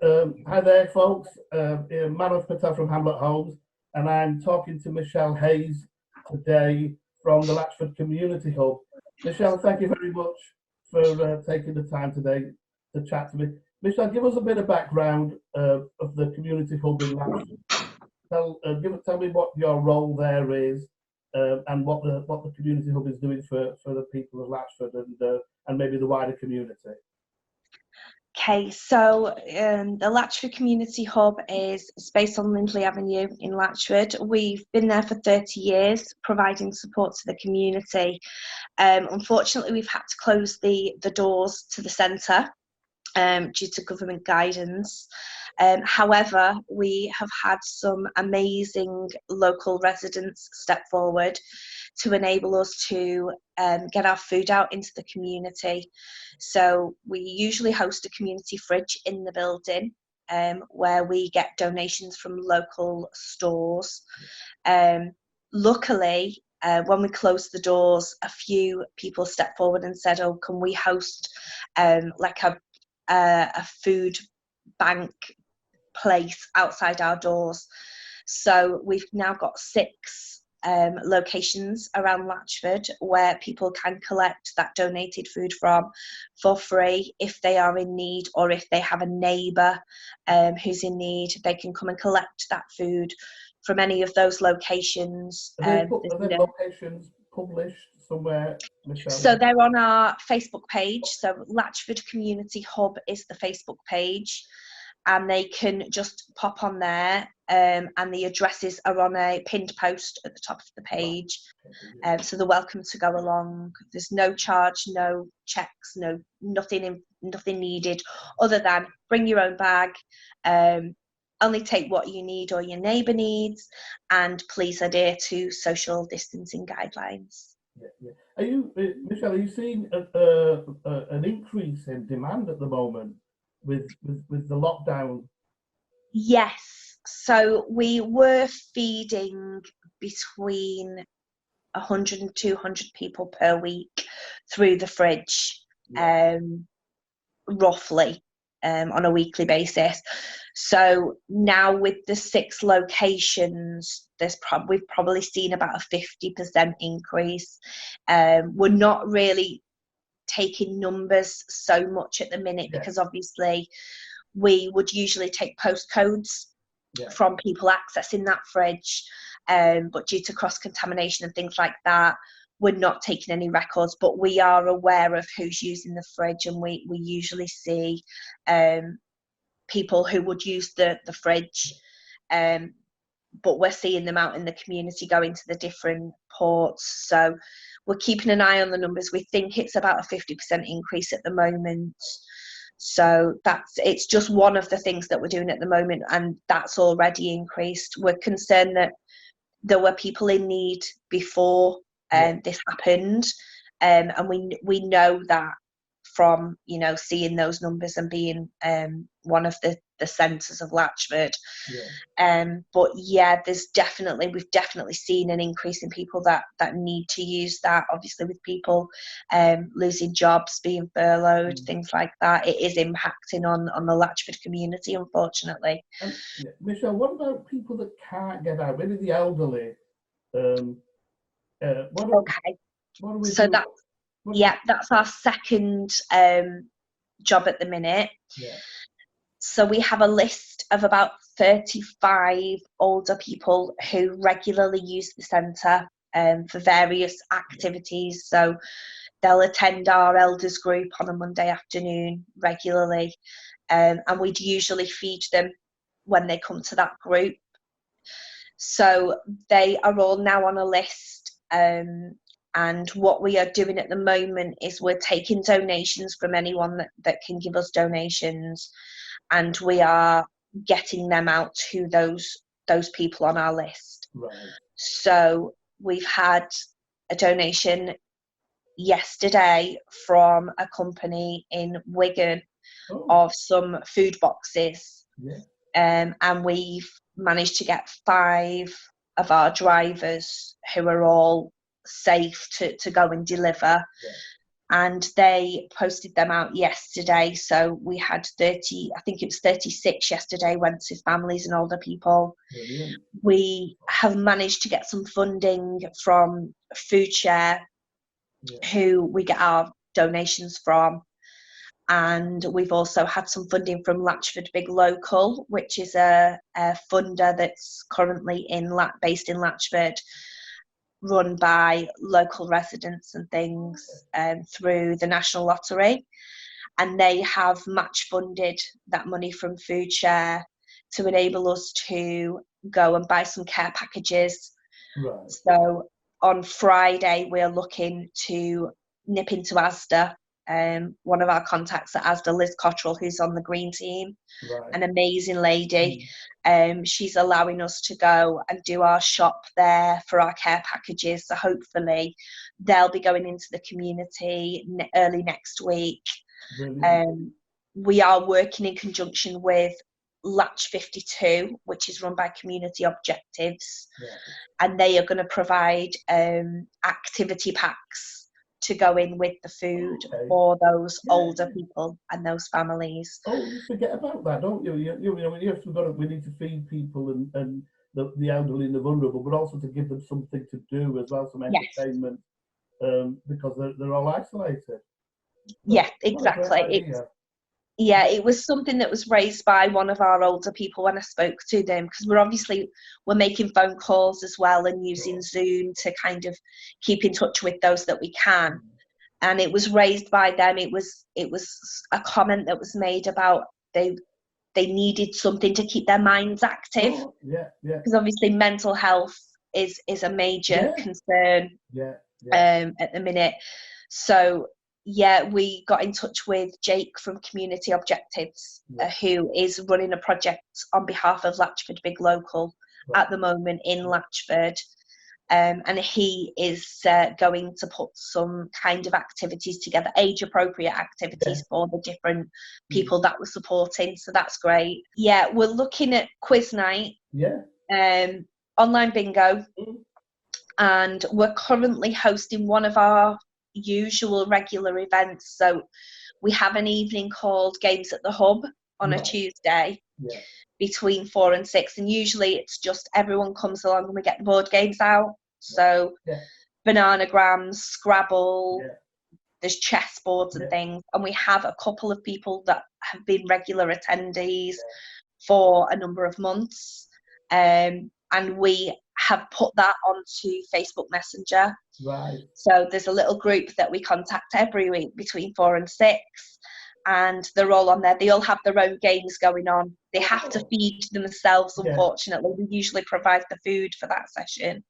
Hi there, folks. Manoj Patel from Hamlet Homes, and I'm talking to Michelle Hayes today from the Latchford Community Hub. Michelle, thank you very much for taking the time today to chat to me. Michelle, give us a bit of background of the Community Hub in Latchford. Tell me what your role there is, and what the Community Hub is doing for the people of Latchford and maybe the wider community. Okay, so the Latchford Community Hub is based on Lindley Avenue in Latchford. We've been there for 30 years, providing support to the community. Unfortunately, we've had to close the doors to the centre due to government guidance. However, we have had some amazing local residents step forward to enable us to get our food out into the community. So we usually host a community fridge in the building where we get donations from local stores. Luckily, when we closed the doors, a few people stepped forward and said, "Oh, can we host like a food bank place outside our doors?" So we've now got 6 locations around Latchford where people can collect that donated food from for free if they are in need, or if they have a neighbour who's in need, they can come and collect that food from any of those locations. Are they locations published somewhere, Michelle? So they're on our Facebook page. So Latchford Community Hub is the Facebook page, and they can just pop on there, and the addresses are on a pinned post at the top of the page. So they're welcome to go along. There's no charge, no checks, nothing needed other than bring your own bag. Only take what you need or your neighbour needs, and please adhere to social distancing guidelines. Yeah. Are you, Michelle? Are you seeing an increase in demand at the moment with the lockdown? Yes. So we were feeding between 100 and 200 people per week through the fridge, roughly, on a weekly basis. So now with the 6 locations, we've probably seen about a 50% increase. We're not really taking numbers so much at the minute, because obviously we would usually take postcodes from people accessing that fridge, but due to cross-contamination and things like that, we're not taking any records, but we are aware of who's using the fridge, and we usually see people who would use the fridge, but we're seeing them out in the community going to the different ports. So we're keeping an eye on the numbers. We think it's about a 50% increase at the moment. So it's just one of the things that we're doing at the moment, and that's already increased. We're concerned that there were people in need before this happened, and we know that from seeing those numbers and being one of the centres of Latchford. But we've definitely seen an increase in people that need to use that. Obviously, with people losing jobs, being furloughed, things like that, it is impacting on the Latchford community, unfortunately. Michelle, what about people that can't get out? Maybe the elderly. That's our second job at the minute. So we have a list of about 35 older people who regularly use the centre for various activities. So they'll attend our elders group on a Monday afternoon regularly, and we'd usually feed them when they come to that group. So they are all now on a list, and what we are doing at the moment is we're taking donations from anyone that can give us donations, and we are getting them out to those people on our list. So we've had a donation yesterday from a company in Wigan of some food boxes, and we've managed to get 5 of our drivers, who are all safe to go and deliver, and they posted them out yesterday. So we had 30, I think it was 36 yesterday, went to families and older people. Brilliant. We have managed to get some funding from Food Share, who we get our donations from. And we've also had some funding from Latchford Big Local, which is a funder that's currently based in Latchford, run by local residents and things through the National Lottery. And they have match funded that money from Food Share to enable us to go and buy some care packages. Right. So on Friday, we're looking to nip into Asda. One of our contacts at Asda, Liz Cottrell, who's on the green team, Right. an amazing lady. She's allowing us to go and do our shop there for our care packages. So hopefully they'll be going into the community early next week. We are working in conjunction with Latch 52, which is run by Community Objectives, and they are going to provide activity packs to go in with the food for those older people and those families. Oh, you forget about that, don't you? We need to feed people and the elderly and the vulnerable, but also to give them something to do as well, some entertainment, because they're all isolated. Yeah, exactly. It was something that was raised by one of our older people when I spoke to them, because we're making phone calls as well and using Zoom to kind of keep in touch with those that we can. And it was raised by them. It was a comment that was made about they needed something to keep their minds active. Because obviously mental health is a major concern at the minute. So we got in touch with Jake from Community Objectives, who is running a project on behalf of Latchford Big Local at the moment in Latchford. And he is going to put some kind of activities together, age-appropriate activities for the different people that we're supporting. So that's great. Yeah, we're looking at quiz night, online bingo, and we're currently hosting one of our usual regular events. So we have an evening called Games at the Hub on a Tuesday between 4 and 6, and usually it's just everyone comes along and we get the board games out. So bananagrams, Scrabble, there's chess boards and things, and we have a couple of people that have been regular attendees for a number of months, and we have put that onto Facebook Messenger. So there's a little group that we contact every week between 4 and 6, and they're all on there. They all have their own games going on. They have to feed themselves, unfortunately. We usually provide the food for that session.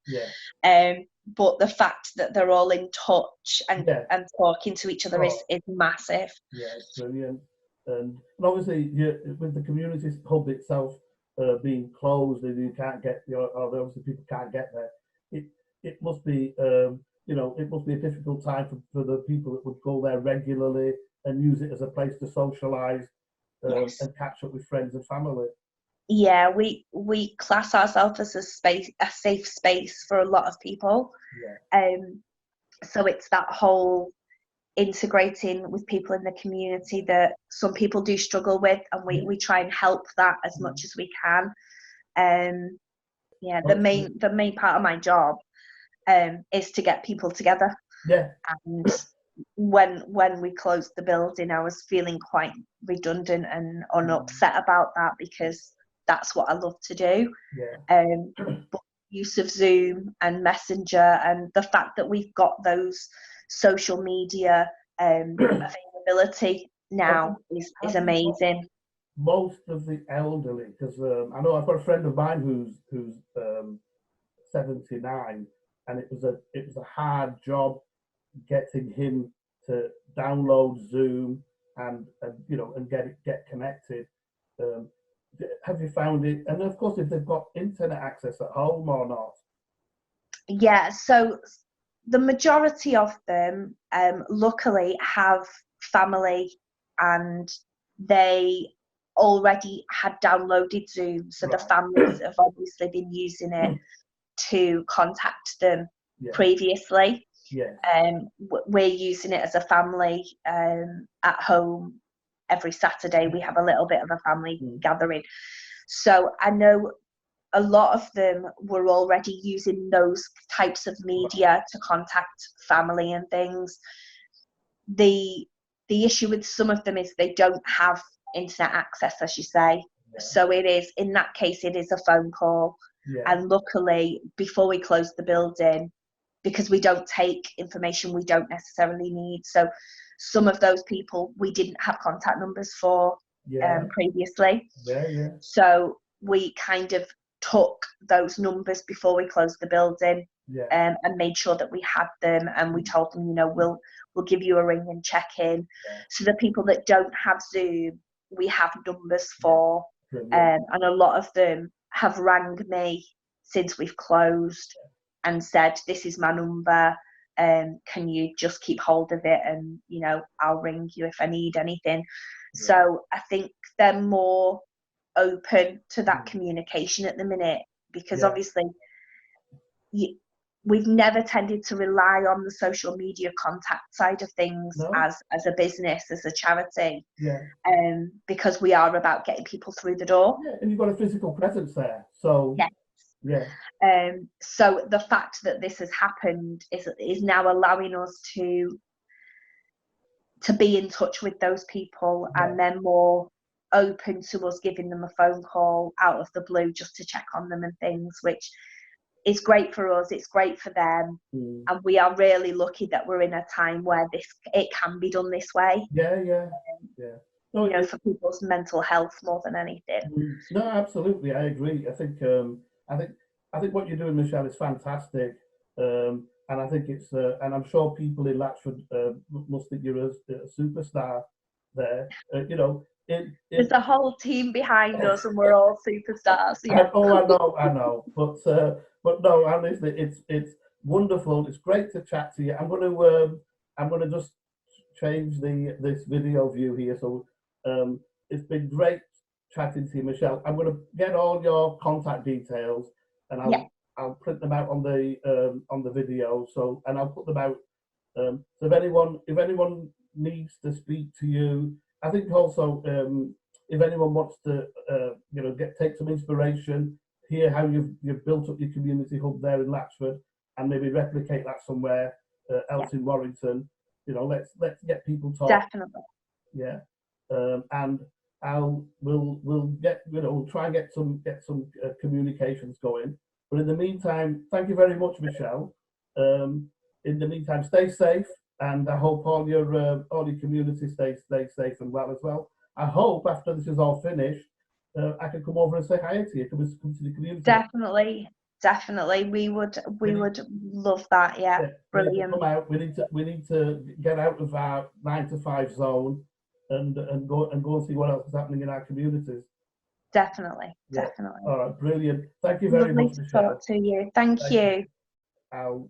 But the fact that they're all in touch and talking to each other is massive. Yeah, it's brilliant. And obviously, with the community hub itself being closed, and you can't get, obviously people can't get there. It must be, it must be a difficult time for the people that would go there regularly and use it as a place to socialise and catch up with friends and family. Yeah, we class ourselves as a safe space for a lot of people. So it's that whole integrating with people in the community that some people do struggle with, and we try and help that as much as we can. The main part of my job is to get people together. And when we closed the building, I was feeling quite redundant and upset about that, because that's what I love to do. But use of Zoom and Messenger, and the fact that we've got those social media availability now is amazing. Most of the elderly, because I know I've got a friend of mine who's 79, and it was a hard job getting him to download Zoom and get connected. Have you found it? And of course, if they've got internet access at home or not? Yeah, so the majority of them luckily have family, and they already had downloaded Zoom, so the families have obviously been using it to contact them previously. Yes. We're using it as a family at home. Every Saturday we have a little bit of a family gathering. So I know a lot of them were already using those types of media to contact family and things. The issue with some of them is they don't have internet access, as you say. Yeah. So it is, in that case, it is a phone call. Yeah. And luckily, before we closed the building, because we don't take information we don't necessarily need, so some of those people we didn't have contact numbers for previously. Yeah. So we kind of took those numbers before we closed the building, and made sure that we had them, and we told them, we'll give you a ring and check in. So the people that don't have Zoom, we have numbers for, and a lot of them have rang me since we've closed and said, this is my number, can you just keep hold of it, and I'll ring you if I need anything. So I think they're more open to that communication at the minute, because obviously we've never tended to rely on the social media contact side of things as a business, as a charity, because we are about getting people through the door. And you've got a physical presence there, so so the fact that this has happened is now allowing us to be in touch with those people, and they're more open to us giving them a phone call out of the blue just to check on them and things, which is great for us, it's great for them, and we are really lucky that we're in a time where it can be done this way. For people's mental health more than anything. No, absolutely, I agree. I think what you're doing, Michelle, is fantastic, and I think it's and I'm sure people in Latchford must think you're a superstar there. There's a whole team behind us, and we're all superstars. I know, but no, honestly, it's wonderful. It's great to chat to you. I'm going to just change this video view here. So it's been great chatting to you, Michelle. I'm going to get all your contact details, and I'll print them out on the video. So, and I'll put them out. So if anyone needs to speak to you, I think also if anyone wants to take some inspiration, hear how you've built up your community hub there in Latchford, and maybe replicate that somewhere else in Warrington. Let's get people talking. Definitely. Yeah. And we'll try and get some communications going. But in the meantime, thank you very much, Michelle. In the meantime, stay safe, and I hope all your community stay safe and well as well. I hope after this is all finished, I can come over and say hi to you. Come to the community. Definitely, we would love that. Yeah, brilliant. Come out. We need to get out of our 9 to 5 zone and go and see what else is happening in our communities. Definitely. All right, brilliant. Thank you very much, Michelle. Lovely to talk to you. Thank you. I'll